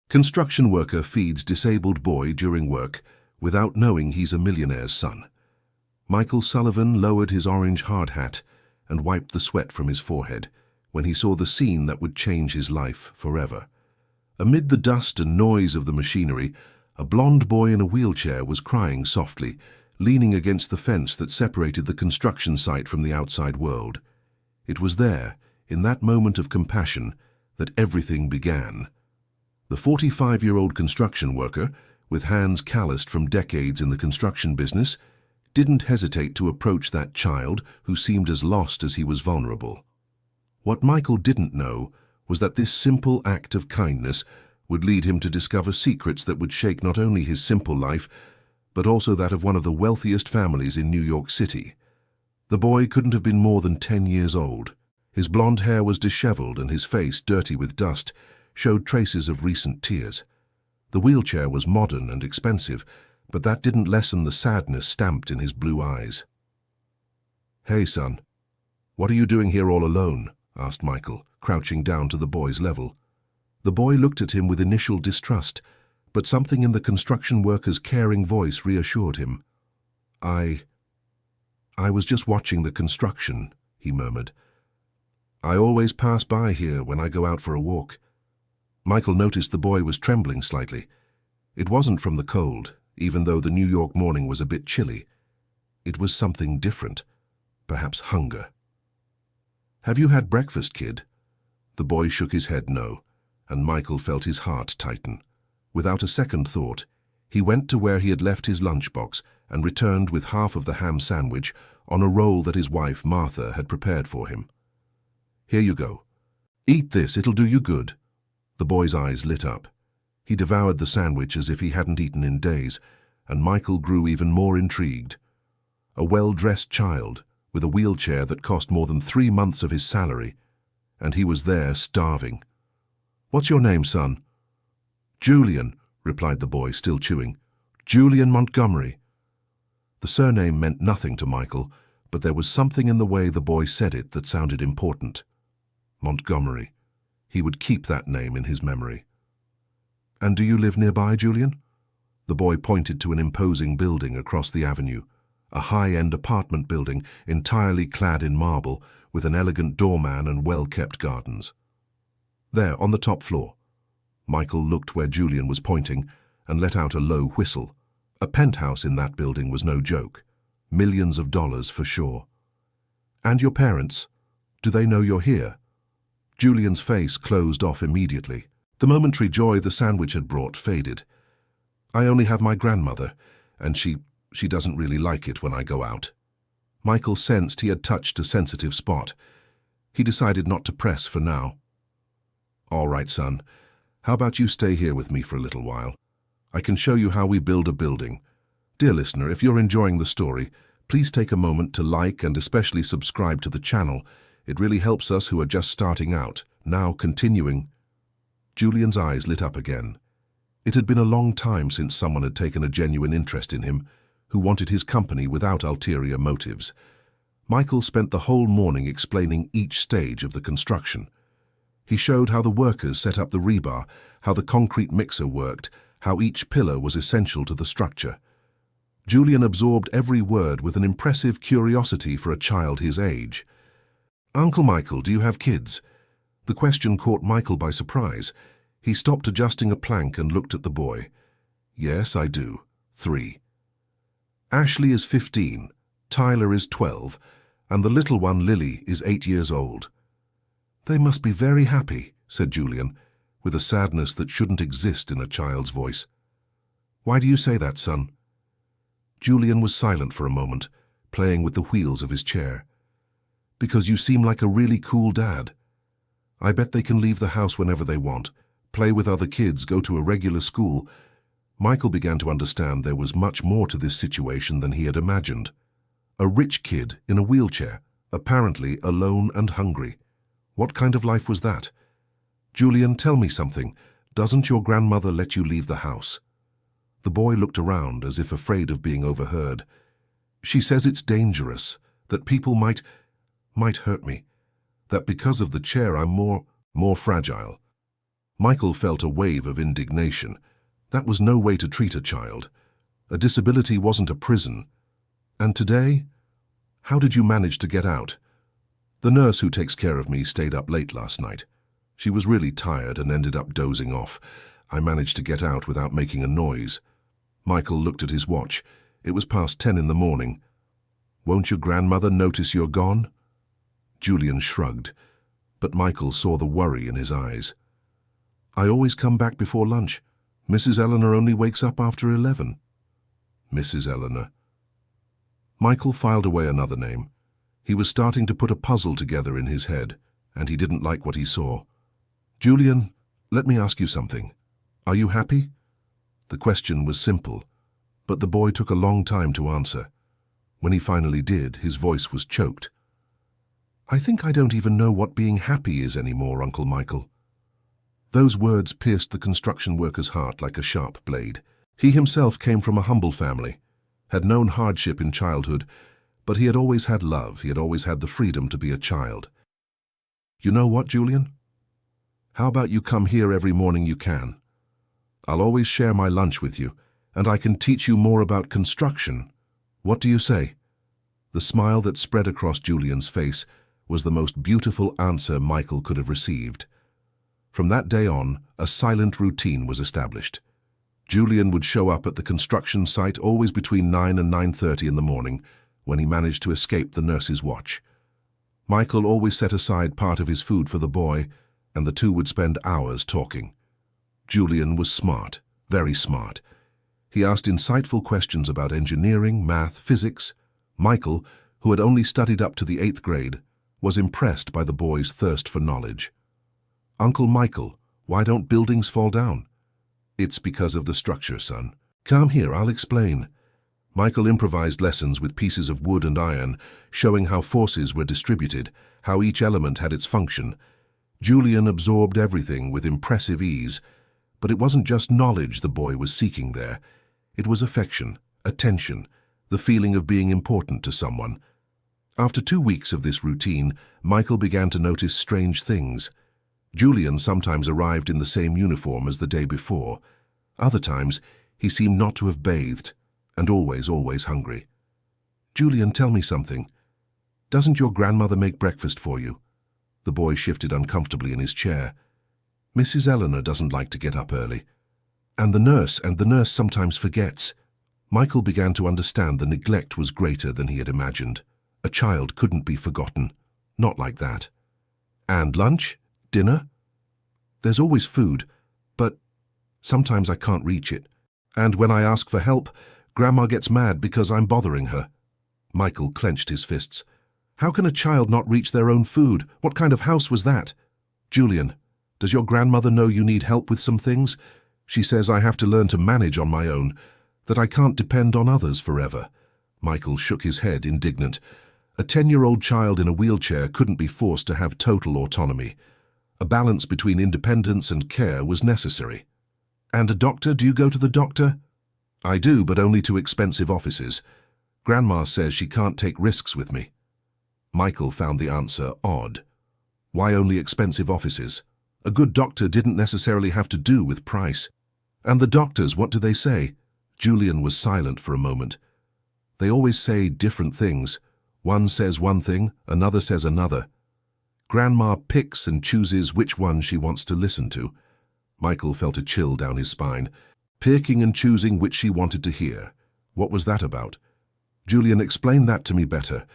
Construction worker feeds disabled boy during work without knowing he's a millionaire's son. Michael Sullivan lowered his orange hard hat and wiped the sweat from his forehead when he saw the scene that would change his life forever. Amid the dust and noise of the machinery, a blond boy in a wheelchair was crying softly, leaning against the fence that separated the construction site from the outside world. It was there, in that moment of compassion, that everything began. The 45-year-old construction worker, with hands calloused from decades in the construction business, didn't hesitate to approach that child who seemed as lost as he was vulnerable. What Michael didn't know was that this simple act of kindness would lead him to discover secrets that would shake not only his simple life, but also that of one of the wealthiest families in New York City. The boy couldn't have been more than 10 years old. His blonde hair was disheveled and his face, dirty with dust, showed traces of recent tears. The wheelchair was modern and expensive, but that didn't lessen the sadness stamped in his blue eyes. "Hey, son, what are you doing here all alone?" asked Michael, crouching down to the boy's level. The boy looked at him with initial distrust, but something in the construction worker's caring voice reassured him. I was just watching the construction," he murmured. "I always pass by here when I go out for a walk." Michael noticed the boy was trembling slightly. It wasn't from the cold, even though the New York morning was a bit chilly. It was something different, perhaps hunger. "Have you had breakfast, kid?" The boy shook his head no, and Michael felt his heart tighten. Without a second thought, he went to where he had left his lunchbox and returned with half of the ham sandwich on a roll that his wife, Martha, had prepared for him. "Here you go. Eat this, it'll do you good." The boy's eyes lit up. He devoured the sandwich as if he hadn't eaten in days, and Michael grew even more intrigued. A well-dressed child, with a wheelchair that cost more than 3 months of his salary, and he was there starving. "What's your name, son?" "Julian," replied the boy, still chewing. "Julian Montgomery." The surname meant nothing to Michael, but there was something in the way the boy said it that sounded important. Montgomery. He would keep that name in his memory. "And do you live nearby, Julian?" The boy pointed to an imposing building across the avenue, a high-end apartment building entirely clad in marble with an elegant doorman and well-kept gardens. "There, on the top floor." Michael looked where Julian was pointing and let out a low whistle. A penthouse in that building was no joke. Millions of dollars for sure. "And your parents? Do they know you're here?" Julian's face closed off immediately. The momentary joy the sandwich had brought faded. "I only have my grandmother, and she doesn't really like it when I go out." Michael sensed he had touched a sensitive spot. He decided not to press for now. "All right, son. How about you stay here with me for a little while? I can show you how we build a building. Dear listener, if you're enjoying the story, please take a moment to like and especially subscribe to the channel. It really helps us who are just starting out. Now continuing." Julian's eyes lit up again. It had been a long time since someone had taken a genuine interest in him, who wanted his company without ulterior motives. Michael spent the whole morning explaining each stage of the construction. He showed how the workers set up the rebar, how the concrete mixer worked, how each pillar was essential to the structure. Julian absorbed every word with an impressive curiosity for a child his age. "Uncle Michael, do you have kids?" The question caught Michael by surprise. He stopped adjusting a plank and looked at the boy. "Yes, I do. 3. Ashley is 15, Tyler is 12, and the little one, Lily, is 8 years old." "They must be very happy," said Julian, with a sadness that shouldn't exist in a child's voice. "Why do you say that, son?" Julian was silent for a moment, playing with the wheels of his chair. "Because you seem like a really cool dad. I bet they can leave the house whenever they want, play with other kids, go to a regular school." Michael began to understand there was much more to this situation than he had imagined. A rich kid in a wheelchair, apparently alone and hungry. What kind of life was that? "Julian, tell me something. Doesn't your grandmother let you leave the house?" The boy looked around as if afraid of being overheard. "She says it's dangerous, that people might hurt me, that because of the chair I'm more fragile." Michael felt a wave of indignation. That was no way to treat a child. A disability wasn't a prison. And today? How did you manage to get out? The nurse who takes care of me stayed up late last night. She was really tired and ended up dozing off. I managed to get out without making a noise. Michael looked at his watch. It was past 10 in the morning. Won't your grandmother notice you're gone? Julian shrugged, but Michael saw the worry in his eyes. I always come back before lunch. Mrs. Eleanor only wakes up after 11. Mrs. Eleanor. Michael filed away another name. He was starting to put a puzzle together in his head, and he didn't like what he saw. Julian, let me ask you something. Are you happy? The question was simple, but the boy took a long time to answer. When he finally did, his voice was choked. I think I don't even know what being happy is anymore, Uncle Michael. Those words pierced the construction worker's heart like a sharp blade. He himself came from a humble family, had known hardship in childhood, but he had always had love. He had always had the freedom to be a child. You know what, Julian? How about you come here every morning you can? I'll always share my lunch with you, and I can teach you more about construction. What do you say? The smile that spread across Julian's face was the most beautiful answer Michael could have received. From that day on, a silent routine was established. Julian would show up at the construction site always between 9 and 9:30 in the morning, when he managed to escape the nurse's watch. Michael always set aside part of his food for the boy, and the two would spend hours talking. Julian was smart, very smart. He asked insightful questions about engineering, math, physics. Michael, who had only studied up to the 8th grade, was impressed by the boy's thirst for knowledge. Uncle Michael, why don't buildings fall down? It's because of the structure, son. Come here, I'll explain. Michael improvised lessons with pieces of wood and iron, showing how forces were distributed, how each element had its function. Julian absorbed everything with impressive ease, but it wasn't just knowledge the boy was seeking there. It was affection, attention, the feeling of being important to someone. After 2 weeks of this routine, Michael began to notice strange things. Julian sometimes arrived in the same uniform as the day before. Other times, he seemed not to have bathed, and always hungry. Julian, tell me something. Doesn't your grandmother make breakfast for you? The boy shifted uncomfortably in his chair. Mrs. Eleanor doesn't like to get up early. And the nurse sometimes forgets. Michael began to understand the neglect was greater than he had imagined. A child couldn't be forgotten. Not like that. And lunch? Dinner? There's always food, but sometimes I can't reach it. And when I ask for help, Grandma gets mad because I'm bothering her. Michael clenched his fists. How can a child not reach their own food? What kind of house was that? Julian, does your grandmother know you need help with some things? She says I have to learn to manage on my own, that I can't depend on others forever. Michael shook his head, indignant. A 10-year-old child in a wheelchair couldn't be forced to have total autonomy. A balance between independence and care was necessary. And a doctor? Do you go to the doctor? I do, but only to expensive offices. Grandma says she can't take risks with me. Michael found the answer odd. Why only expensive offices? A good doctor didn't necessarily have to do with price. And the doctors, what do they say? Julian was silent for a moment. They always say different things. One says one thing, another says another. Grandma picks and chooses which one she wants to listen to. Michael felt a chill down his spine. Picking and choosing which she wanted to hear. What was that about? Julian, explain that to me better.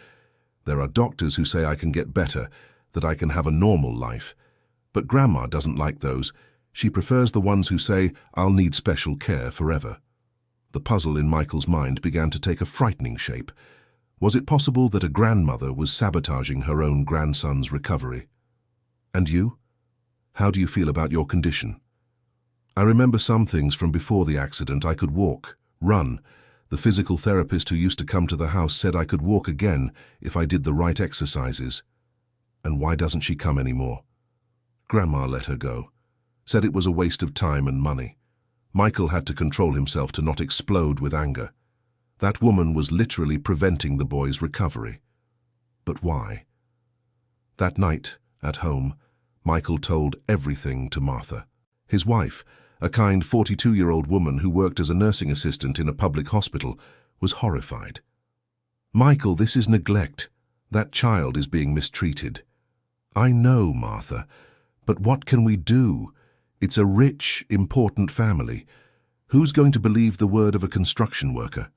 There are doctors who say I can get better, that I can have a normal life. But Grandma doesn't like those. She prefers the ones who say I'll need special care forever. The puzzle in Michael's mind began to take a frightening shape. Was it possible that a grandmother was sabotaging her own grandson's recovery? And you? How do you feel about your condition? I remember some things from before the accident. I could walk, run. The physical therapist who used to come to the house said I could walk again if I did the right exercises. And why doesn't she come anymore? Grandma let her go. Said it was a waste of time and money. Michael had to control himself to not explode with anger. That woman was literally preventing the boy's recovery. But why? That night, at home, Michael told everything to Martha. His wife, a kind 42-year-old woman who worked as a nursing assistant in a public hospital, was horrified. "Michael, this is neglect. That child is being mistreated." "I know, Martha, but what can we do? It's a rich, important family. Who's going to believe the word of a construction worker?"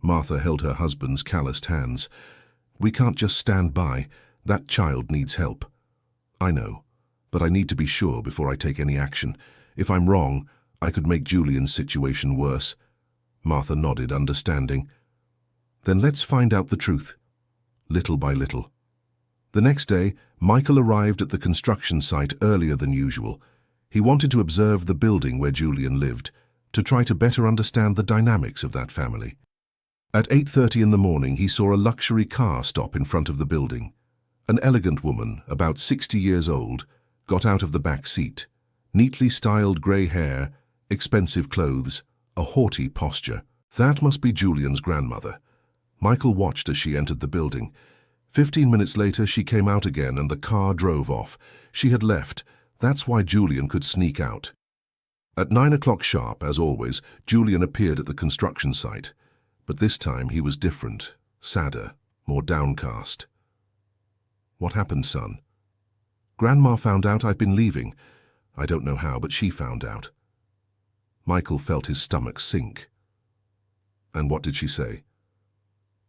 Martha held her husband's calloused hands. "We can't just stand by. That child needs help." "I know, but I need to be sure before I take any action. If I'm wrong, I could make Julian's situation worse." Martha nodded, understanding. "Then let's find out the truth." Little by little. The next day, Michael arrived at the construction site earlier than usual. He wanted to observe the building where Julian lived, to try to better understand the dynamics of that family. At 8:30 in the morning, he saw a luxury car stop in front of the building. An elegant woman, about 60 years old, got out of the back seat. Neatly styled grey hair, expensive clothes, a haughty posture. That must be Julian's grandmother. Michael watched as she entered the building. 15 minutes later, she came out again and the car drove off. She had left. That's why Julian could sneak out. At 9 o'clock sharp, as always, Julian appeared at the construction site. But this time he was different, sadder, more downcast. "What happened, son?" "Grandma found out I've been leaving. I don't know how, but she found out." Michael felt his stomach sink. "And what did she say?"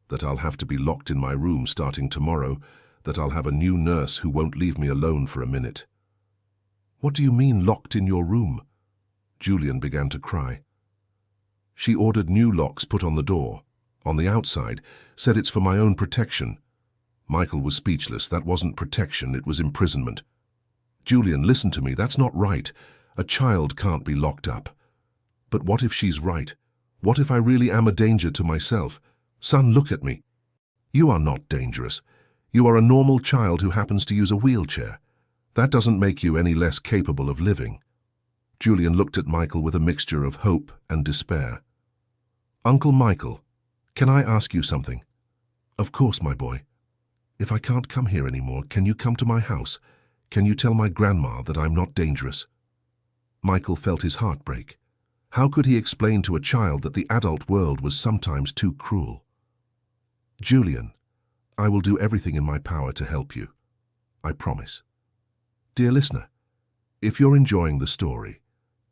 "That I'll have to be locked in my room starting tomorrow, that I'll have a new nurse who won't leave me alone for a minute." "What do you mean, locked in your room?" Julian began to cry. "She ordered new locks put on the door. On the outside, said it's for my own protection." Michael was speechless. That wasn't protection, it was imprisonment. "Julian, listen to me, that's not right. A child can't be locked up." "But what if she's right? What if I really am a danger to myself? Son, look at me. You are not dangerous. You are a normal child who happens to use a wheelchair. That doesn't make you any less capable of living." Julian looked at Michael with a mixture of hope and despair. "Uncle Michael, can I ask you something?" "Of course, my boy. If I can't come here anymore, can you come to my house? Can you tell my grandma that I'm not dangerous?" Michael felt his heart break. How could he explain to a child that the adult world was sometimes too cruel? "Julian, I will do everything in my power to help you. I promise." Dear listener, if you're enjoying the story,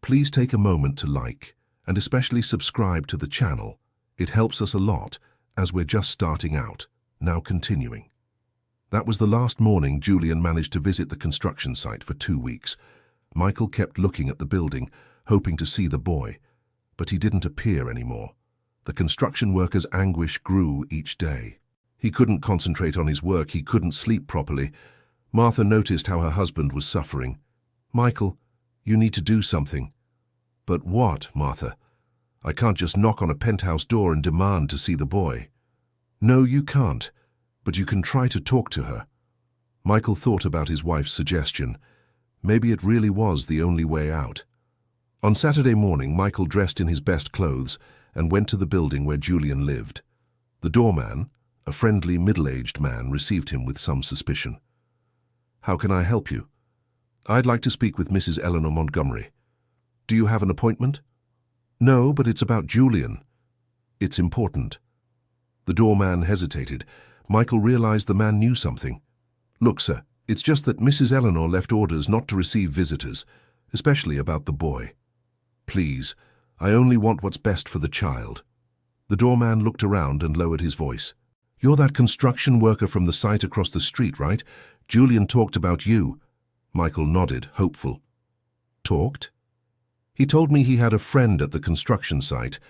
please take a moment to like and especially subscribe to the channel. It helps us a lot as we're just starting out, now continuing. That was the last morning Julian managed to visit the construction site for 2 weeks. Michael kept looking at the building, hoping to see the boy, but he didn't appear anymore. The construction worker's anguish grew each day. He couldn't concentrate on his work, he couldn't sleep properly. Martha noticed how her husband was suffering. "Michael, you need to do something." "But what, Martha? I can't just knock on a penthouse door and demand to see the boy." "No, you can't, but you can try to talk to her." Michael thought about his wife's suggestion. Maybe it really was the only way out. On Saturday morning, Michael dressed in his best clothes and went to the building where Julian lived. The doorman, a friendly, middle-aged man, received him with some suspicion. "How can I help you?" "I'd like to speak with Mrs. Eleanor Montgomery." "Do you have an appointment?" "No, but it's about Julian. It's important." The doorman hesitated. Michael realized the man knew something. "Look, sir, it's just that Mrs. Eleanor left orders not to receive visitors, especially about the boy. Please, I only want what's best for the child." The doorman looked around and lowered his voice. "You're that construction worker from the site across the street, right? Julian talked about you." Michael nodded, hopeful. "Talked?" "He told me he had a friend at the construction site,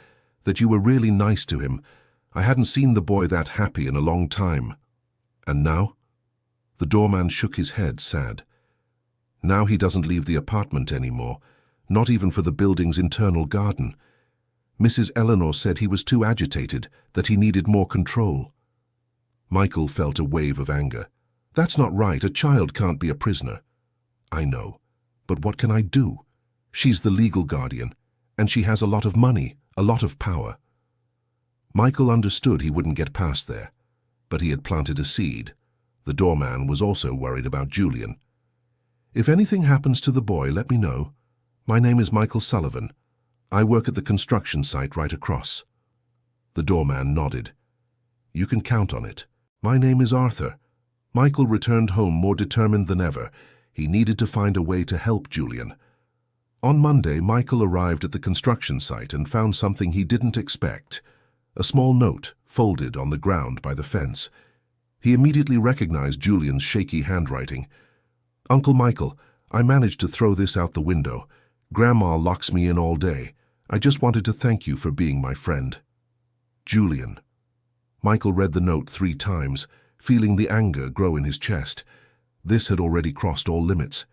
that you were really nice to him. I hadn't seen the boy that happy in a long time." "And now?" The doorman shook his head, sad. "Now he doesn't leave the apartment anymore, not even for the building's internal garden. Mrs. Eleanor said he was too agitated, that he needed more control." Michael felt a wave of anger. "That's not right. A child can't be a prisoner." "I know, but what can I do? She's the legal guardian, and she has a lot of money, a lot of power." Michael understood he wouldn't get past there, but he had planted a seed. The doorman was also worried about Julian. "If anything happens to the boy, let me know." My name is Michael Sullivan. I work at the construction site right across. The doorman nodded. You can count on it. My name is Arthur. Michael returned home more determined than ever. He needed to find a way to help Julian. On Monday, Michael arrived at the construction site and found something he didn't expect. A small note folded on the ground by the fence. He immediately recognized Julian's shaky handwriting. Uncle Michael, I managed to throw this out the window. Grandma locks me in all day. I just wanted to thank you for being my friend. Julian. Michael read the note 3 times, feeling the anger grow in his chest. This had already crossed all limits.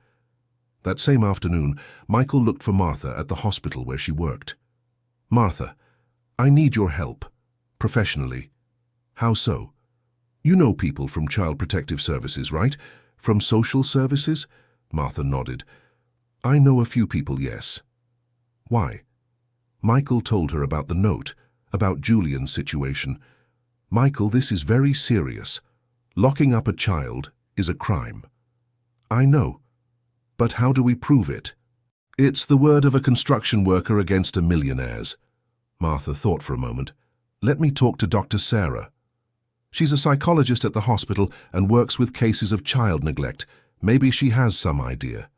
That same afternoon, Michael looked for Martha at the hospital where she worked. Martha, I need your help. Professionally. How so? You know people from Child Protective Services, right? From social services? Martha nodded. I know a few people, yes. Why? Michael told her about the note, about Julian's situation. Michael, this is very serious. Locking up a child is a crime. I know. But how do we prove it? It's the word of a construction worker against a millionaire's. Martha thought for a moment. Let me talk to Dr. Sarah. She's a psychologist at the hospital and works with cases of child neglect. Maybe she has some idea.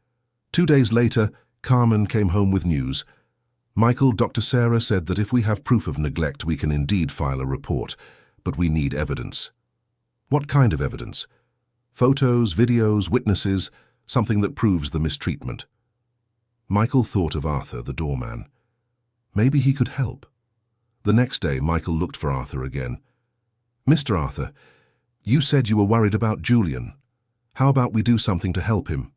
2 days later, Carmen came home with news. Michael, Dr. Sarah said that if we have proof of neglect, we can indeed file a report, but we need evidence. What kind of evidence? Photos, videos, witnesses, something that proves the mistreatment. Michael thought of Arthur, the doorman. Maybe he could help. The next day, Michael looked for Arthur again. Mr. Arthur, you said you were worried about Julian. How about we do something to help him?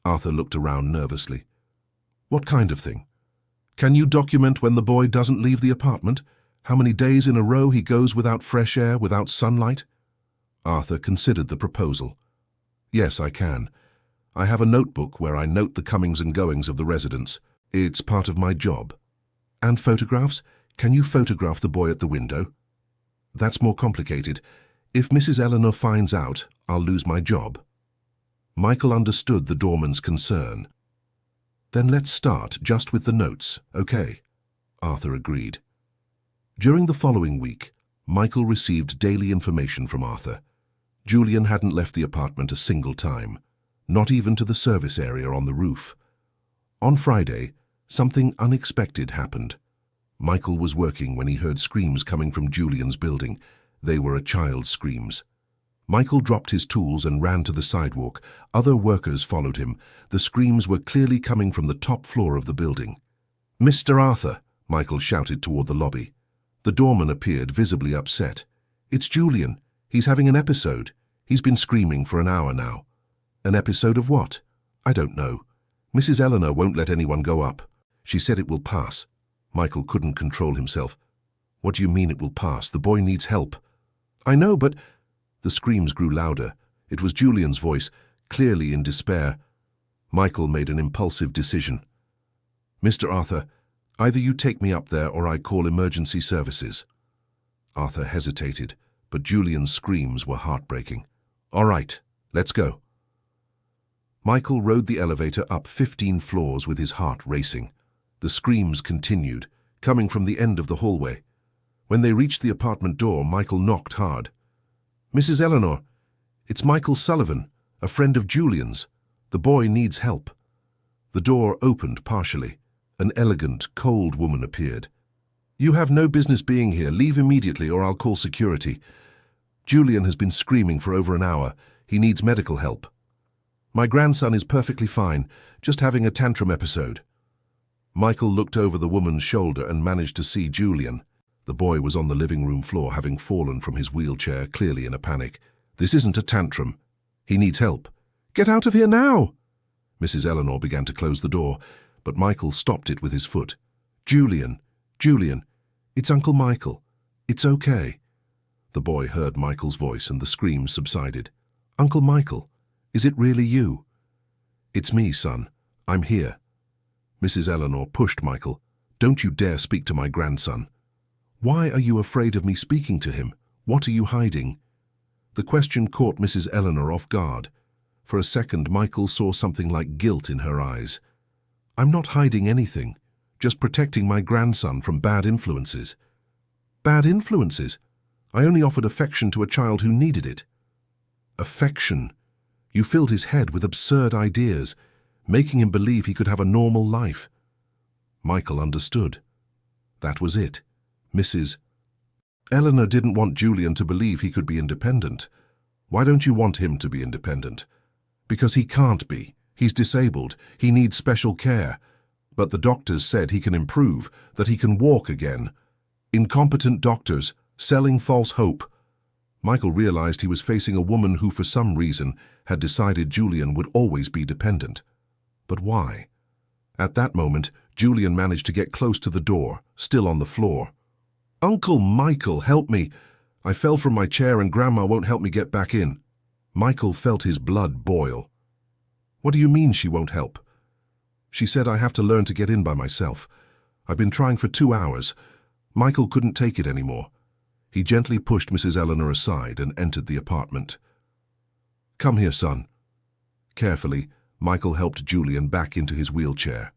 Arthur looked around nervously. What kind of thing? Can you document when the boy doesn't leave the apartment? How many days in a row he goes without fresh air, without sunlight? Arthur considered the proposal. Yes, I can. I have a notebook where I note the comings and goings of the residents. It's part of my job. And photographs? Can you photograph the boy at the window? That's more complicated. If Mrs. Eleanor finds out, I'll lose my job. Michael understood the doorman's concern. Then let's start just with the notes, okay? Arthur agreed. During the following week, Michael received daily information from Arthur. Julian hadn't left the apartment a single time, not even to the service area on the roof. On Friday, something unexpected happened. Michael was working when he heard screams coming from Julian's building. They were a child's screams. Michael dropped his tools and ran to the sidewalk. Other workers followed him. The screams were clearly coming from the top floor of the building. Mr. Arthur, Michael shouted toward the lobby. The doorman appeared, visibly upset. It's Julian. He's having an episode. He's been screaming for an hour now. An episode of what? I don't know. Mrs. Eleanor won't let anyone go up. She said it will pass. Michael couldn't control himself. What do you mean it will pass? The boy needs help. I know, but... The screams grew louder. It was Julian's voice, clearly in despair. Michael made an impulsive decision. Mr. Arthur, either you take me up there or I call emergency services. Arthur hesitated, but Julian's screams were heartbreaking. All right, let's go. Michael rode the elevator up 15 floors with his heart racing. The screams continued, coming from the end of the hallway. When they reached the apartment door, Michael knocked hard. Mrs. Eleanor, it's Michael Sullivan, a friend of Julian's. The boy needs help. The door opened partially. An elegant, cold woman appeared. You have no business being here. Leave immediately or I'll call security. Julian has been screaming for over an hour. He needs medical help. My grandson is perfectly fine, just having a tantrum episode. Michael looked over the woman's shoulder and managed to see Julian. The boy was on the living room floor, having fallen from his wheelchair, clearly in a panic. This isn't a tantrum. He needs help. Get out of here now! Mrs. Eleanor began to close the door, but Michael stopped it with his foot. Julian, it's Uncle Michael. It's okay. The boy heard Michael's voice and the screams subsided. Uncle Michael, is it really you? It's me, son. I'm here. Mrs. Eleanor pushed Michael. Don't you dare speak to my grandson. Why are you afraid of me speaking to him? What are you hiding? The question caught Mrs. Eleanor off guard. For a second, Michael saw something like guilt in her eyes. I'm not hiding anything, just protecting my grandson from bad influences. Bad influences? I only offered affection to a child who needed it. Affection? You filled his head with absurd ideas, making him believe he could have a normal life. Michael understood. That was it. Mrs. Eleanor didn't want Julian to believe he could be independent. Why don't you want him to be independent? Because he can't be. He's disabled. He needs special care. But the doctors said he can improve, that he can walk again. Incompetent doctors, selling false hope. Michael realized he was facing a woman who, for some reason, had decided Julian would always be dependent. But why? At that moment, Julian managed to get close to the door, still on the floor. "Uncle Michael, help me! I fell from my chair and Grandma won't help me get back in." Michael felt his blood boil. "What do you mean she won't help?" "She said I have to learn to get in by myself. I've been trying for 2 hours. Michael couldn't take it anymore." He gently pushed Mrs. Eleanor aside and entered the apartment. "Come here, son." Carefully, Michael helped Julian back into his wheelchair.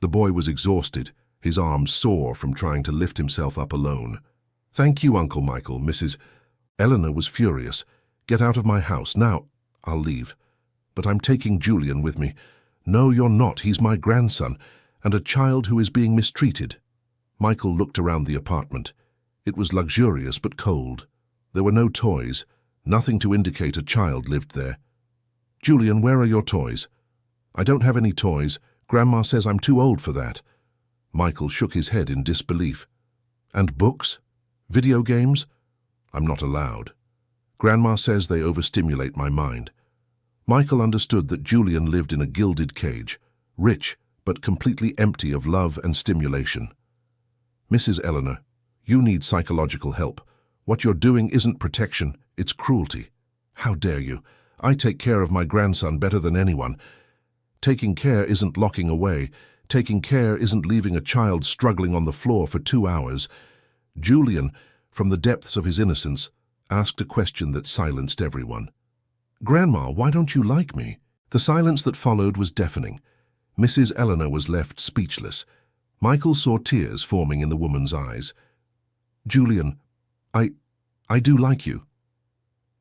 The boy was exhausted, his arms sore from trying to lift himself up alone. "Thank you, Uncle Michael." Mrs. Eleanor was furious. "Get out of my house. Now, I'll leave. But I'm taking Julian with me." "No, you're not. He's my grandson, and a child who is being mistreated." Michael looked around the apartment. It was luxurious but cold. There were no toys, nothing to indicate a child lived there. "Julian, where are your toys?" "I don't have any toys. Grandma says I'm too old for that." Michael shook his head in disbelief. "And books? Video games?" "I'm not allowed. Grandma says they overstimulate my mind." Michael understood that Julian lived in a gilded cage, rich but completely empty of love and stimulation. "Mrs. Eleanor, you need psychological help. What you're doing isn't protection, it's cruelty." "How dare you? I take care of my grandson better than anyone." "Taking care isn't locking away. Taking care isn't leaving a child struggling on the floor for 2 hours. Julian, from the depths of his innocence, asked a question that silenced everyone. "Grandma, why don't you like me?" The silence that followed was deafening. Mrs. Eleanor was left speechless. Michael saw tears forming in the woman's eyes. "Julian, I do like you."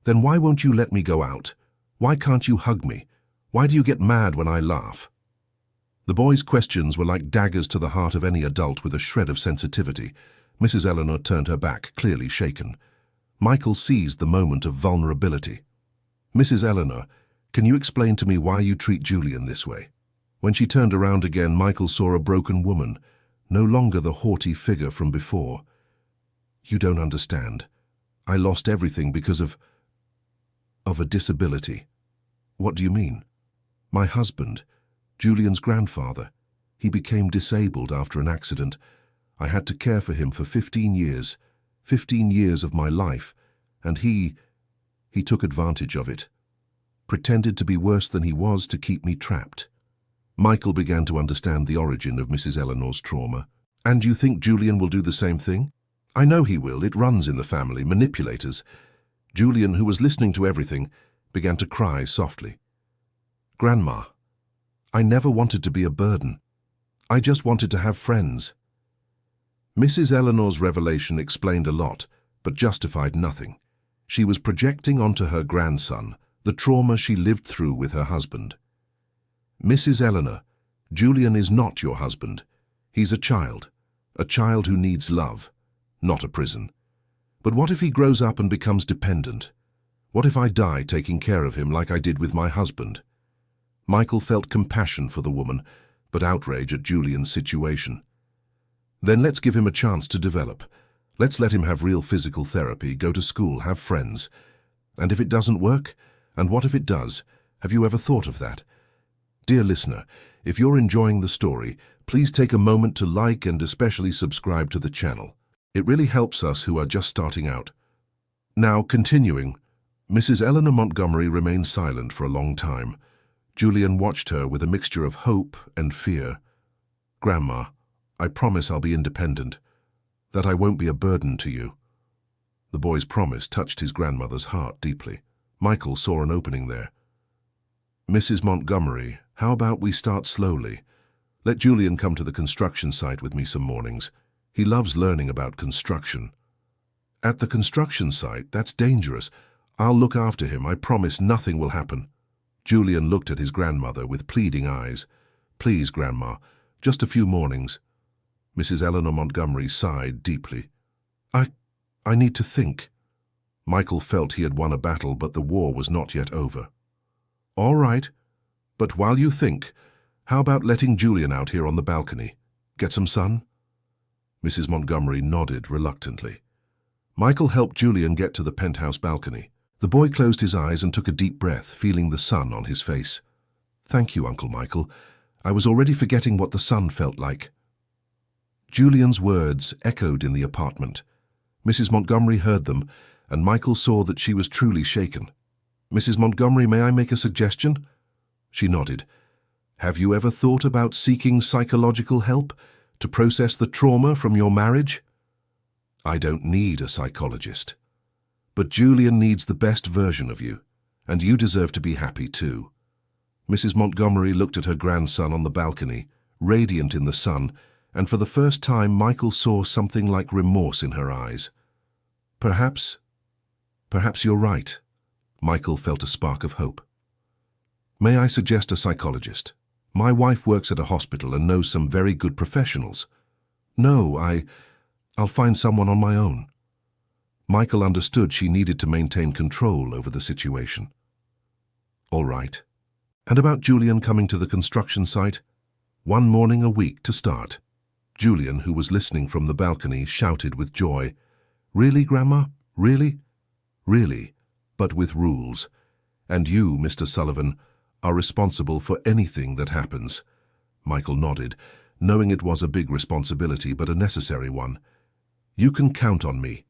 "Then why won't you let me go out? Why can't you hug me? Why do you get mad when I laugh?" The boy's questions were like daggers to the heart of any adult with a shred of sensitivity. Mrs. Eleanor turned her back, clearly shaken. Michael seized the moment of vulnerability. "Mrs. Eleanor, can you explain to me why you treat Julian this way?" When she turned around again, Michael saw a broken woman, no longer the haughty figure from before. "You don't understand. I lost everything because of a disability." "What do you mean?" "My husband, Julian's grandfather. He became disabled after an accident. I had to care for him for 15 years, 15 years of my life, and he took advantage of it. Pretended to be worse than he was to keep me trapped." Michael began to understand the origin of Mrs. Eleanor's trauma. "And you think Julian will do the same thing?" "I know he will. It runs in the family. Manipulators." Julian, who was listening to everything, began to cry softly. "Grandma, I never wanted to be a burden. I just wanted to have friends." Mrs. Eleanor's revelation explained a lot, but justified nothing. She was projecting onto her grandson the trauma she lived through with her husband. "Mrs. Eleanor, Julian is not your husband. He's a child who needs love, not a prison. But what if he grows up and becomes dependent? What if I die taking care of him like I did with my husband?" Michael felt compassion for the woman, but outrage at Julian's situation. "Then let's give him a chance to develop. Let's let him have real physical therapy, go to school, have friends. And if it doesn't work? And what if it does? Have you ever thought of that?" Dear listener, if you're enjoying the story, please take a moment to like and especially subscribe to the channel. It really helps us who are just starting out. Now, continuing, Mrs. Eleanor Montgomery remained silent for a long time. Julian watched her with a mixture of hope and fear. "Grandma, I promise I'll be independent, that I won't be a burden to you." The boy's promise touched his grandmother's heart deeply. Michael saw an opening there. "Mrs. Montgomery, how about we start slowly? Let Julian come to the construction site with me some mornings. He loves learning about construction. At the construction site? That's dangerous. I'll look after him. I promise nothing will happen. Julian looked at his grandmother with pleading eyes. Please, Grandma, just a few mornings. Mrs. Eleanor Montgomery sighed deeply. I need to think. Michael felt he had won a battle, but the war was not yet over. All right, but while you think, how about letting Julian out here on the balcony? Get some sun? Mrs. Montgomery nodded reluctantly. Michael helped Julian get to the penthouse balcony. The boy closed his eyes and took a deep breath, feeling the sun on his face. Thank you, Uncle Michael. I was already forgetting what the sun felt like. Julian's words echoed in the apartment. Mrs. Montgomery heard them, and Michael saw that she was truly shaken. Mrs. Montgomery, may I make a suggestion? She nodded. Have you ever thought about seeking psychological help to process the trauma from your marriage? I don't need a psychologist. But Julian needs the best version of you, and you deserve to be happy too. Mrs. Montgomery looked at her grandson on the balcony, radiant in the sun, and for the first time Michael saw something like remorse in her eyes. Perhaps you're right. Michael felt a spark of hope. May I suggest a psychologist? My wife works at a hospital and knows some very good professionals. No, I'll find someone on my own. Michael understood she needed to maintain control over the situation. All right. And about Julian coming to the construction site? 1 morning a week to start. Julian, who was listening from the balcony, shouted with joy. Really, Grandma? Really? Really, but with rules. And you, Mr. Sullivan, are responsible for anything that happens. Michael nodded, knowing it was a big responsibility but a necessary one. You can count on me.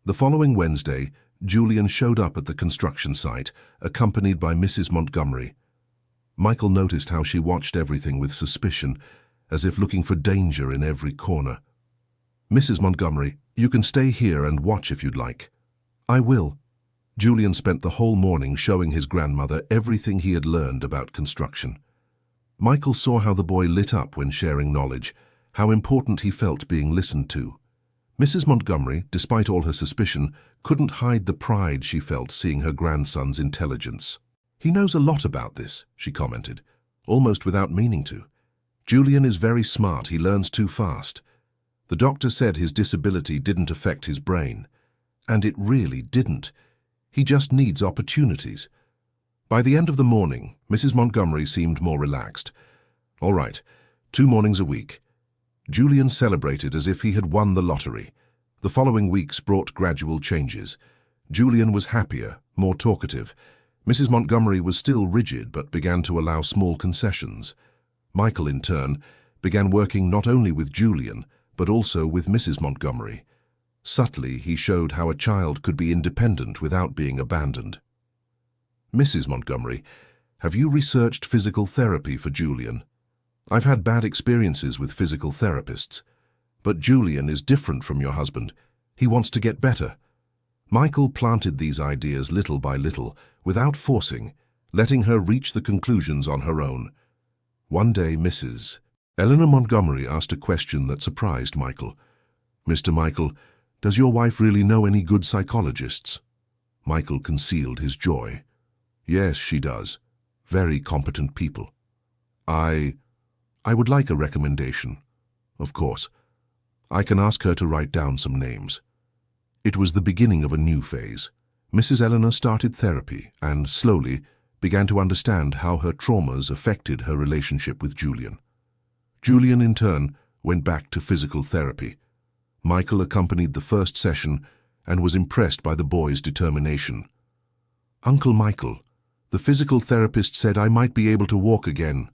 The following Wednesday, Julian showed up at the construction site, accompanied by Mrs. Montgomery. Michael noticed how she watched everything with suspicion, as if looking for danger in every corner. Mrs. Montgomery, you can stay here and watch if you'd like. I will. Julian spent the whole morning showing his grandmother everything he had learned about construction. Michael saw how the boy lit up when sharing knowledge, how important he felt being listened to. Mrs. Montgomery, despite all her suspicion, couldn't hide the pride she felt seeing her grandson's intelligence. He knows a lot about this, she commented, almost without meaning to. Julian is very smart, he learns too fast. The doctor said his disability didn't affect his brain. And it really didn't. He just needs opportunities. By the end of the morning, Mrs. Montgomery seemed more relaxed. All right, 2 mornings a week. Julian celebrated as if he had won the lottery. The following weeks brought gradual changes. Julian was happier, more talkative. Mrs. Montgomery was still rigid but began to allow small concessions. Michael, in turn, began working not only with Julian, but also with Mrs. Montgomery. Subtly, he showed how a child could be independent without being abandoned. Mrs. Montgomery, have you researched physical therapy for Julian? I've had bad experiences with physical therapists. But Julian is different from your husband. He wants to get better. Michael planted these ideas little by little, without forcing, letting her reach the conclusions on her own. One day, Mrs. Eleanor Montgomery asked a question that surprised Michael. Mr. Michael, does your wife really know any good psychologists? Michael concealed his joy. Yes, she does. Very competent people. I would like a recommendation. Of course. I can ask her to write down some names. It was the beginning of a new phase. Mrs. Eleanor started therapy and, slowly, began to understand how her traumas affected her relationship with Julian. Julian, in turn, went back to physical therapy. Michael accompanied the first session and was impressed by the boy's determination. Uncle Michael, the physical therapist said I might be able to walk again.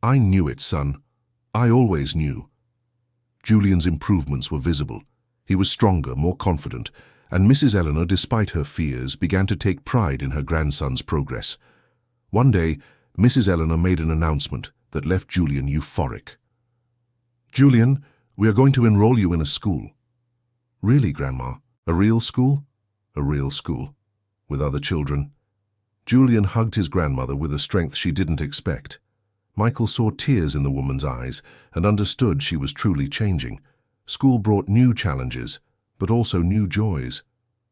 I knew it, son. I always knew. Julian's improvements were visible. He was stronger, more confident, and Mrs. Eleanor, despite her fears, began to take pride in her grandson's progress. One day, Mrs. Eleanor made an announcement that left Julian euphoric. Julian, we are going to enroll you in a school. Really, Grandma? A real school? A real school. With other children. Julian hugged his grandmother with a strength she didn't expect. Michael saw tears in the woman's eyes and understood she was truly changing. School brought new challenges, but also new joys.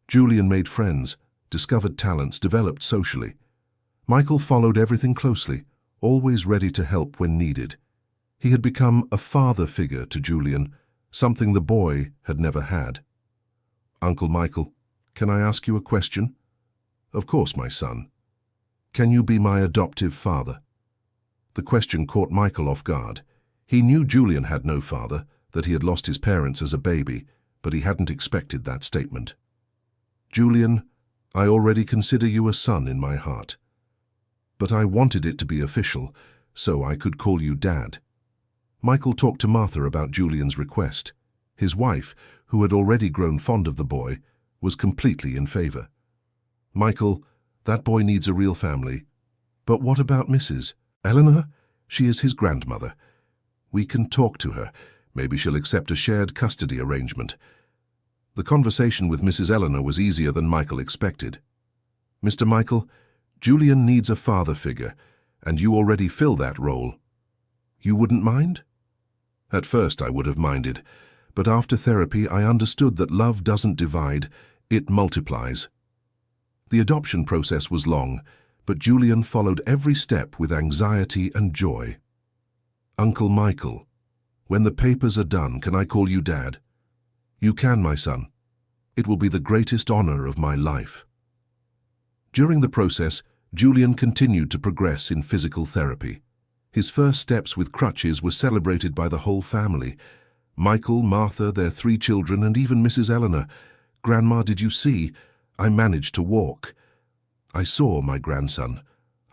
Julian made friends, discovered talents, developed socially. Michael followed everything closely, always ready to help when needed. He had become a father figure to Julian, something the boy had never had. "Uncle Michael, can I ask you a question?" "Of course, my son. Can you be my adoptive father?" The question caught Michael off guard. He knew Julian had no father, that he had lost his parents as a baby, but he hadn't expected that statement. "Julian, I already consider you a son in my heart. But I wanted it to be official, so I could call you Dad." Michael talked to Martha about Julian's request. His wife, who had already grown fond of the boy, was completely in favor. "Michael, that boy needs a real family. But what about Mrs. Eleanor? She is his grandmother. We can talk to her. Maybe she'll accept a shared custody arrangement." The conversation with Mrs. Eleanor was easier than Michael expected. "Mr. Michael, Julian needs a father figure, and you already fill that role. You wouldn't mind?" At first I would have minded, but after therapy I understood that love doesn't divide, it multiplies. The adoption process was long, but Julian followed every step with anxiety and joy. "Uncle Michael, when the papers are done, can I call you Dad?" "You can, my son. It will be the greatest honor of my life." During the process, Julian continued to progress in physical therapy. His first steps with crutches were celebrated by the whole family. Michael, Martha, their 3 children, and even Mrs. Eleanor. "Grandma, did you see? I managed to walk." "I saw, my grandson.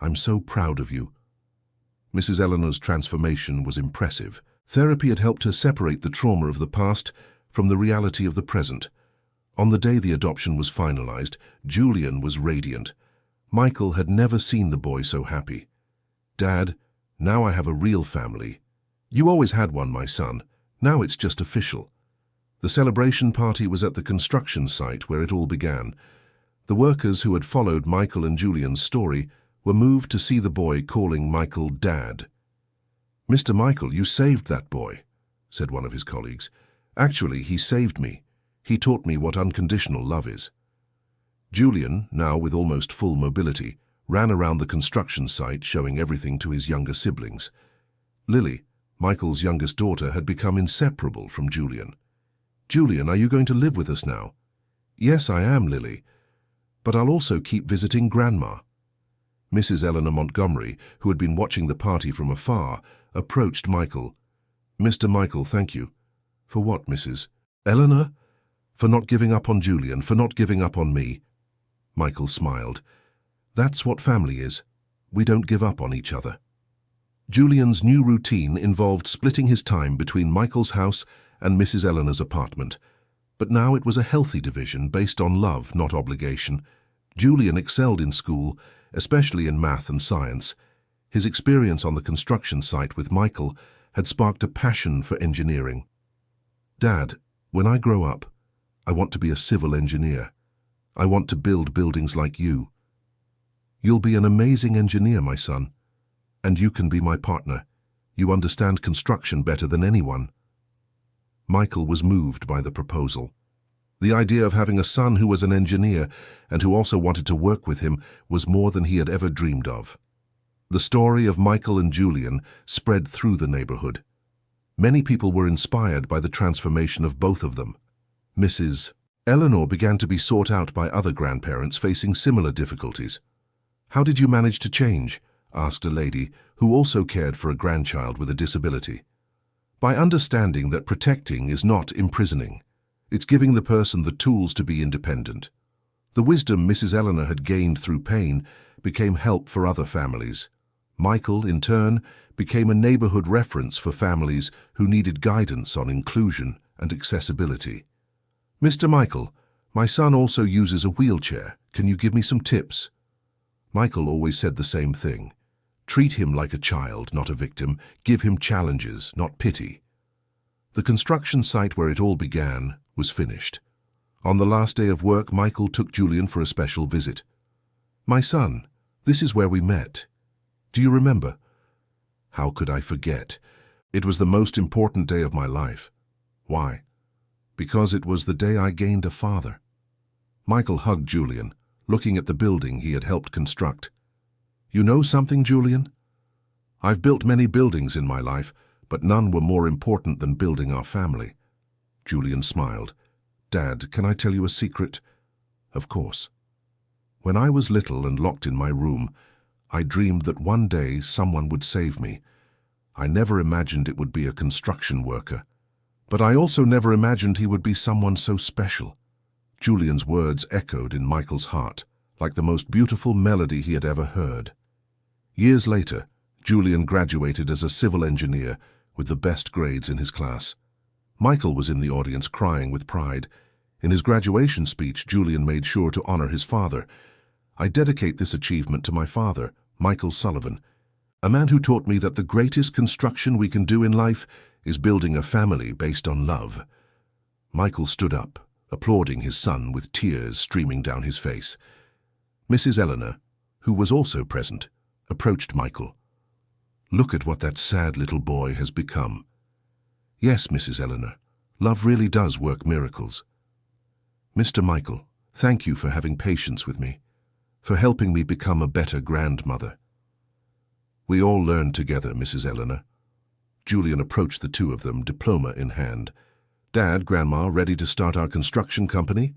I'm so proud of you." Mrs. Eleanor's transformation was impressive. Therapy had helped her separate the trauma of the past from the reality of the present. On the day the adoption was finalized, Julian was radiant. Michael had never seen the boy so happy. "Dad, now I have a real family. You always had one, my son. Now it's just official." The celebration party was at the construction site where it all began. The workers who had followed Michael and Julian's story were moved to see the boy calling Michael Dad. "Mr. Michael, you saved that boy," said one of his colleagues. "Actually, he saved me. He taught me what unconditional love is." Julian, now with almost full mobility, ran around the construction site showing everything to his younger siblings. Lily, Michael's youngest daughter, had become inseparable from Julian. "Julian, are you going to live with us now?" "Yes, I am, Lily. But I'll also keep visiting Grandma." Mrs. Eleanor Montgomery, who had been watching the party from afar, approached Michael. "Mr. Michael, thank you." "For what, Mrs. Eleanor?" "For not giving up on Julian, for not giving up on me." Michael smiled. "That's what family is. We don't give up on each other." Julian's new routine involved splitting his time between Michael's house and Mrs. Eleanor's apartment. But now it was a healthy division based on love, not obligation. Julian excelled in school, especially in math and science. His experience on the construction site with Michael had sparked a passion for engineering. "Dad, when I grow up, I want to be a civil engineer. I want to build buildings like you." "You'll be an amazing engineer, my son. And you can be my partner. You understand construction better than anyone." Michael was moved by the proposal. The idea of having a son who was an engineer and who also wanted to work with him was more than he had ever dreamed of. The story of Michael and Julian spread through the neighborhood. Many people were inspired by the transformation of both of them. Mrs. Eleanor began to be sought out by other grandparents facing similar difficulties. "How did you manage to change?" asked a lady who also cared for a grandchild with a disability. "By understanding that protecting is not imprisoning. It's giving the person the tools to be independent." The wisdom Mrs. Eleanor had gained through pain became help for other families. Michael, in turn, became a neighborhood reference for families who needed guidance on inclusion and accessibility. "Mr. Michael, my son also uses a wheelchair. Can you give me some tips?" Michael always said the same thing. Treat him like a child, not a victim. Give him challenges, not pity. The construction site where it all began was finished. On the last day of work, Michael took Julian for a special visit. "My son, this is where we met. Do you remember? How could I forget? It was the most important day of my life. Why? Because it was the day I gained a father. Michael hugged Julian, looking at the building he had helped construct. You know something, Julian? I've built many buildings in my life, but none were more important than building our family. Julian smiled. Dad, can I tell you a secret? Of course. When I was little and locked in my room, I dreamed that one day someone would save me. I never imagined it would be a construction worker. But I also never imagined he would be someone so special. Julian's words echoed in Michael's heart, like the most beautiful melody he had ever heard. Years later, Julian graduated as a civil engineer with the best grades in his class. Michael was in the audience crying with pride. In his graduation speech, Julian made sure to honor his father. I dedicate this achievement to my father, Michael Sullivan, a man who taught me that the greatest construction we can do in life is building a family based on love. Michael stood up, applauding his son with tears streaming down his face. Mrs. Eleanor, who was also present, approached Michael. Look at what that sad little boy has become. Yes, Mrs. Eleanor, love really does work miracles. Mr. Michael, thank you for having patience with me, for helping me become a better grandmother. We all learned together, Mrs. Eleanor. Julian approached the two of them, diploma in hand. Dad, Grandma, ready to start our construction company?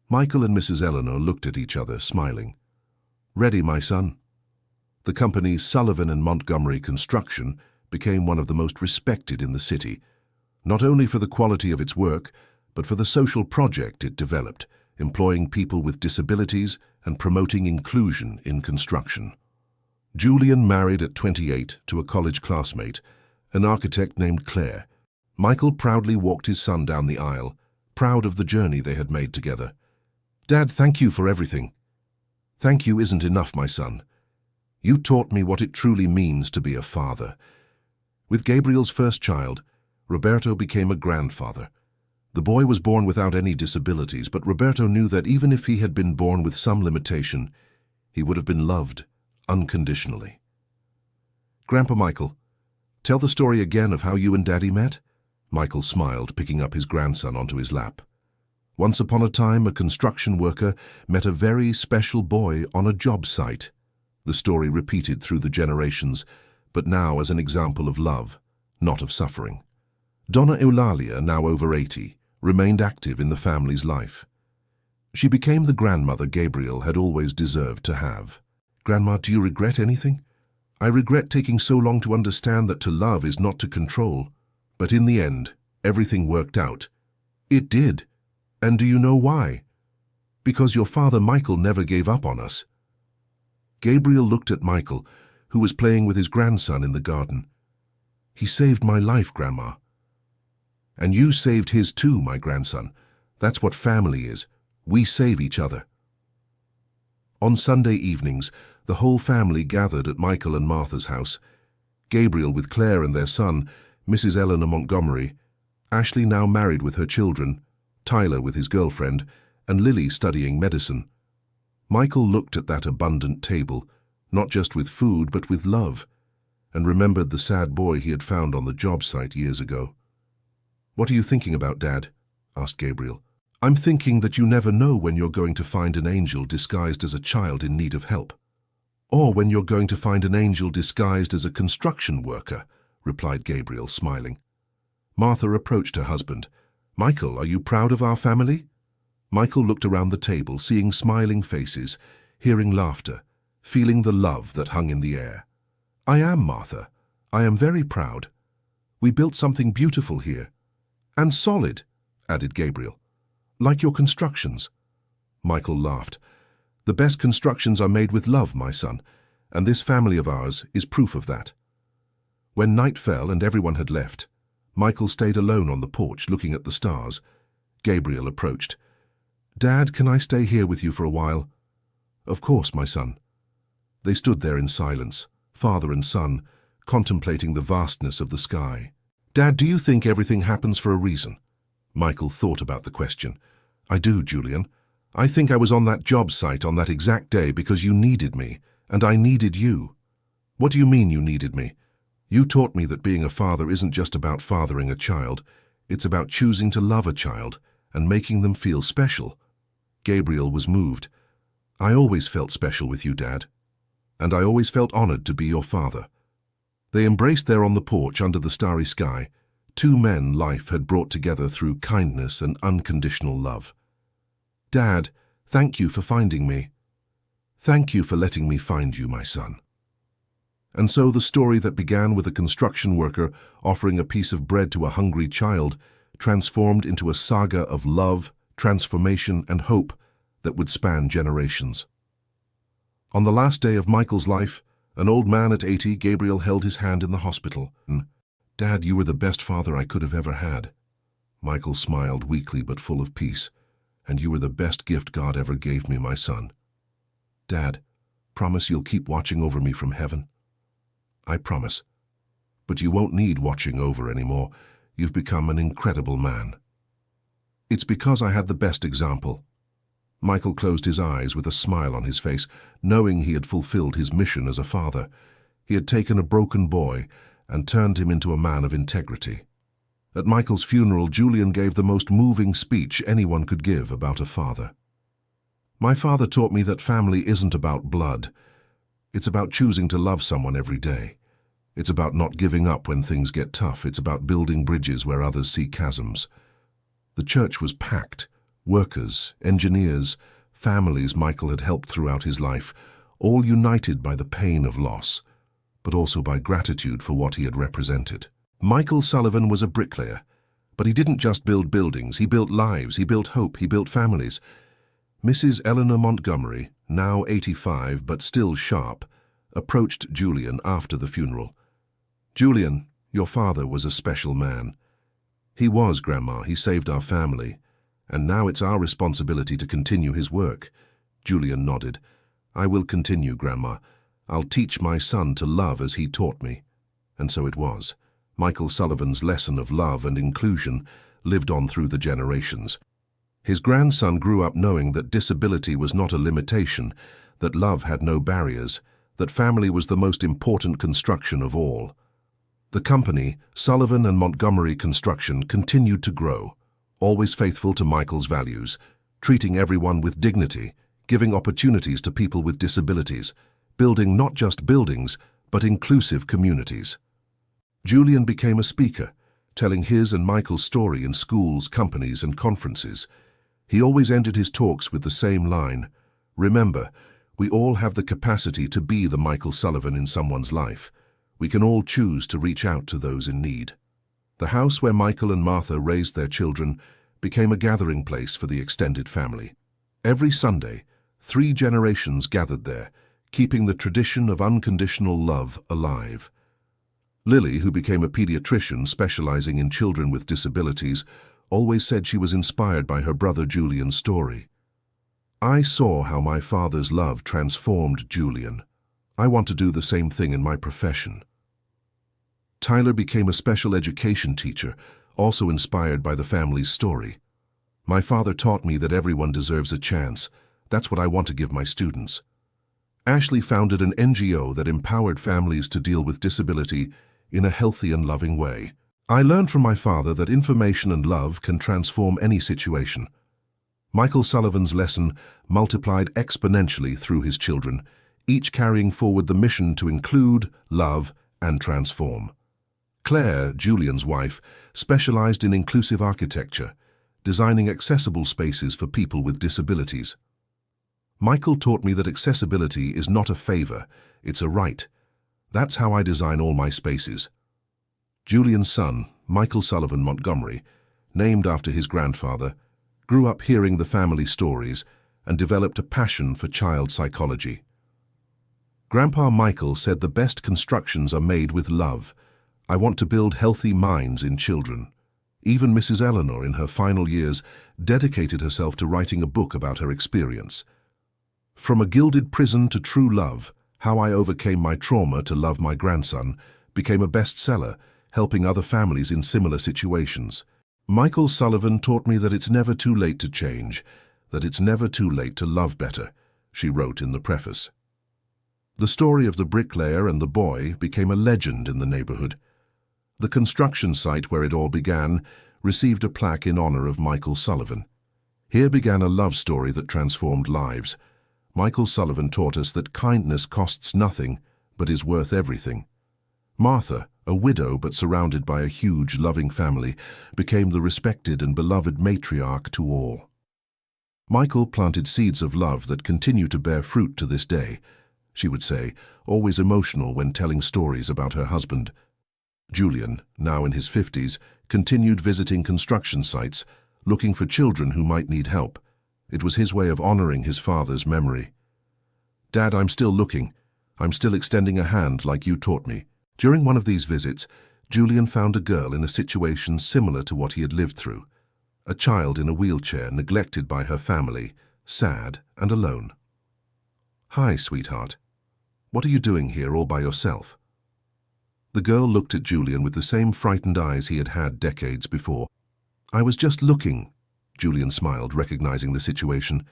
Michael and Mrs. Eleanor looked at each other, smiling. Ready, my son. The company Sullivan and Montgomery Construction became one of the most respected in the city, not only for the quality of its work, but for the social project it developed, employing people with disabilities and promoting inclusion in construction. Julian married at 28 to a college classmate, an architect named Claire. Michael proudly walked his son down the aisle, proud of the journey they had made together. Dad, thank you for everything. Thank you isn't enough, my son. You taught me what it truly means to be a father. With Gabriel's first child, Roberto became a grandfather. The boy was born without any disabilities, but Roberto knew that even if he had been born with some limitation, he would have been loved unconditionally. Grandpa Michael, tell the story again of how you and Daddy met. Michael smiled, picking up his grandson onto his lap. Once upon a time, a construction worker met a very special boy on a job site. The story repeated through the generations, but now as an example of love, not of suffering. Donna Eulalia, now over 80, remained active in the family's life. She became the grandmother Gabriel had always deserved to have. Grandma, do you regret anything? I regret taking so long to understand that to love is not to control. But in the end, everything worked out. It did. And do you know why? Because your father Michael never gave up on us. Gabriel looked at Michael, who was playing with his grandson in the garden. He saved my life, Grandma. And you saved his too, my grandson. That's what family is. We save each other. On Sunday evenings, the whole family gathered at Michael and Martha's house. Gabriel with Claire and their son, Mrs. Eleanor Montgomery, Ashley now married with her children, Tyler with his girlfriend, and Lily studying medicine. Michael looked at that abundant table, not just with food but with love, and remembered the sad boy he had found on the job site years ago. What are you thinking about, Dad? Asked Gabriel. I'm thinking that you never know when you're going to find an angel disguised as a child in need of help. Or when you're going to find an angel disguised as a construction worker, replied Gabriel, smiling. Martha approached her husband. Michael, are you proud of our family? Michael looked around the table, seeing smiling faces, hearing laughter, feeling the love that hung in the air. I am, Martha. I am very proud. We built something beautiful here. And solid, added Gabriel. Like your constructions. Michael laughed. The best constructions are made with love, my son, and this family of ours is proof of that. When night fell and everyone had left, Michael stayed alone on the porch looking at the stars. Gabriel approached. Dad, can I stay here with you for a while? Of course, my son. They stood there in silence, father and son, contemplating the vastness of the sky. Dad, do you think everything happens for a reason? Michael thought about the question. I do, Julian. I think I was on that job site on that exact day because you needed me, and I needed you. What do you mean you needed me? You taught me that being a father isn't just about fathering a child, it's about choosing to love a child and making them feel special. Gabriel was moved. I always felt special with you, Dad. And I always felt honored to be your father. They embraced there on the porch under the starry sky, two men life had brought together through kindness and unconditional love. Dad, thank you for finding me. Thank you for letting me find you, my son. And so the story that began with a construction worker offering a piece of bread to a hungry child transformed into a saga of love, transformation, and hope that would span generations. On the last day of Michael's life, an old man at 80, Gabriel held his hand in the hospital. Dad, you were the best father I could have ever had. Michael smiled weakly but full of peace. And you were the best gift God ever gave me, my son. Dad, promise you'll keep watching over me from heaven? I promise. But you won't need watching over anymore. You've become an incredible man. It's because I had the best example. Michael closed his eyes with a smile on his face, knowing he had fulfilled his mission as a father. He had taken a broken boy and turned him into a man of integrity. At Michael's funeral, Julian gave the most moving speech anyone could give about a father. My father taught me that family isn't about blood. It's about choosing to love someone every day. It's about not giving up when things get tough. It's about building bridges where others see chasms. The church was packed. Workers, engineers, families Michael had helped throughout his life, all united by the pain of loss, but also by gratitude for what he had represented. Michael Sullivan was a bricklayer, but he didn't just build buildings, he built lives, he built hope, he built families. Mrs. Eleanor Montgomery, now 85 but still sharp, approached Julian after the funeral. Julian, your father was a special man. He was, Grandma, he saved our family. And now it's our responsibility to continue his work. Julian nodded. I will continue, Grandma. I'll teach my son to love as he taught me. And so it was. Michael Sullivan's lesson of love and inclusion lived on through the generations. His grandson grew up knowing that disability was not a limitation, that love had no barriers, that family was the most important construction of all. The company, Sullivan and Montgomery Construction, continued to grow, always faithful to Michael's values, treating everyone with dignity, giving opportunities to people with disabilities, building not just buildings, but inclusive communities. Julian became a speaker, telling his and Michael's story in schools, companies, and conferences. He always ended his talks with the same line, remember, we all have the capacity to be the Michael Sullivan in someone's life. We can all choose to reach out to those in need. The house where Michael and Martha raised their children became a gathering place for the extended family. Every Sunday, 3 generations gathered there, keeping the tradition of unconditional love alive. Lily, who became a pediatrician specializing in children with disabilities, always said she was inspired by her brother Julian's story. I saw how my father's love transformed Julian. I want to do the same thing in my profession. Tyler became a special education teacher, also inspired by the family's story. My father taught me that everyone deserves a chance. That's what I want to give my students. Ashley founded an NGO that empowered families to deal with disability in a healthy and loving way. I learned from my father that information and love can transform any situation. Michael Sullivan's lesson multiplied exponentially through his children, each carrying forward the mission to include, love, and transform. Claire, Julian's wife, specialized in inclusive architecture, designing accessible spaces for people with disabilities. Michael taught me that accessibility is not a favor, it's a right. That's how I design all my spaces. Julian's son, Michael Sullivan Montgomery, named after his grandfather, grew up hearing the family stories and developed a passion for child psychology. Grandpa Michael said the best constructions are made with love. I want to build healthy minds in children. Even Mrs. Eleanor, in her final years, dedicated herself to writing a book about her experience. From a gilded prison to true love, How I Overcame My Trauma to Love My Grandson, became a bestseller, helping other families in similar situations. Michael Sullivan taught me that it's never too late to change, that it's never too late to love better, she wrote in the preface. The story of the bricklayer and the boy became a legend in the neighborhood. The construction site where it all began received a plaque in honor of Michael Sullivan. Here began a love story that transformed lives. Michael Sullivan taught us that kindness costs nothing, but is worth everything. Martha, a widow but surrounded by a huge, loving family, became the respected and beloved matriarch to all. Michael planted seeds of love that continue to bear fruit to this day, she would say, always emotional when telling stories about her husband. Julian, now in his 50s, continued visiting construction sites, looking for children who might need help. It was his way of honoring his father's memory. "Dad, I'm still looking. I'm still extending a hand like you taught me." During one of these visits, Julian found a girl in a situation similar to what he had lived through. A child in a wheelchair, neglected by her family, sad and alone. "Hi, sweetheart. What are you doing here all by yourself?" The girl looked at Julian with the same frightened eyes he had had decades before. "I was just looking," Julian smiled, recognizing the situation.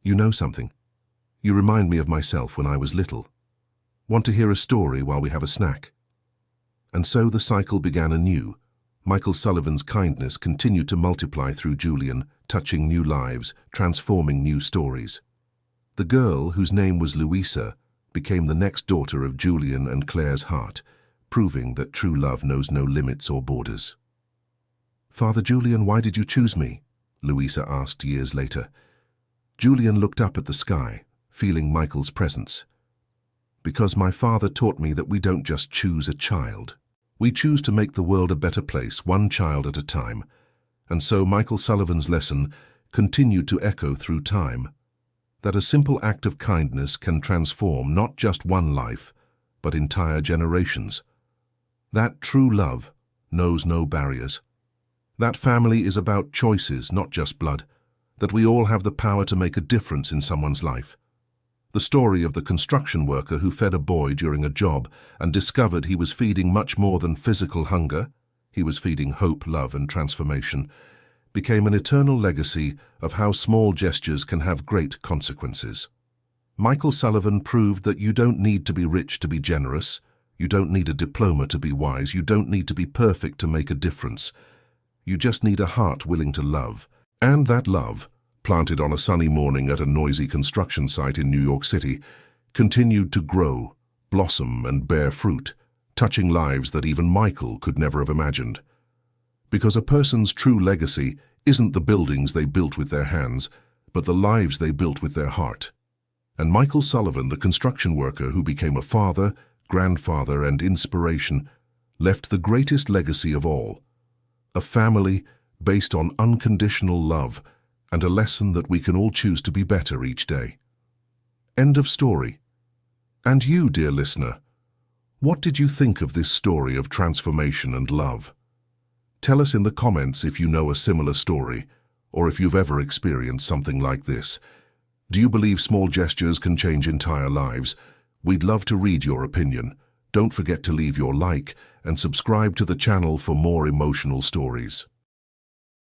"You know something? You remind me of myself when I was little. Want to hear a story while we have a snack?" And so the cycle began anew. Michael Sullivan's kindness continued to multiply through Julian, touching new lives, transforming new stories. The girl, whose name was Louisa, became the next daughter of Julian and Claire's heart, proving that true love knows no limits or borders. "Father Julian, why did you choose me?" Louisa asked years later. Julian looked up at the sky, feeling Michael's presence. "Because my father taught me that we don't just choose a child. We choose to make the world a better place, one child at a time." And so Michael Sullivan's lesson continued to echo through time, that a simple act of kindness can transform not just one life, but entire generations. That true love knows no barriers. That family is about choices, not just blood. That we all have the power to make a difference in someone's life. The story of the construction worker who fed a boy during a job and discovered he was feeding much more than physical hunger, he was feeding hope, love, and transformation, became an eternal legacy of how small gestures can have great consequences. Michael Sullivan proved that you don't need to be rich to be generous, you don't need a diploma to be wise, you don't need to be perfect to make a difference. You just need a heart willing to love. And that love, planted on a sunny morning at a noisy construction site in New York City, continued to grow, blossom, and bear fruit, touching lives that even Michael could never have imagined. Because a person's true legacy isn't the buildings they built with their hands, but the lives they built with their heart. And Michael Sullivan, the construction worker who became a father, grandfather, and inspiration, left the greatest legacy of all: a family based on unconditional love and a lesson that we can all choose to be better each day. End of story. And you, dear listener, what did you think of this story of transformation and love? Tell us in the comments if you know a similar story, or if you've ever experienced something like this. Do you believe small gestures can change entire lives? We'd love to read your opinion. Don't forget to leave your like and subscribe to the channel for more emotional stories.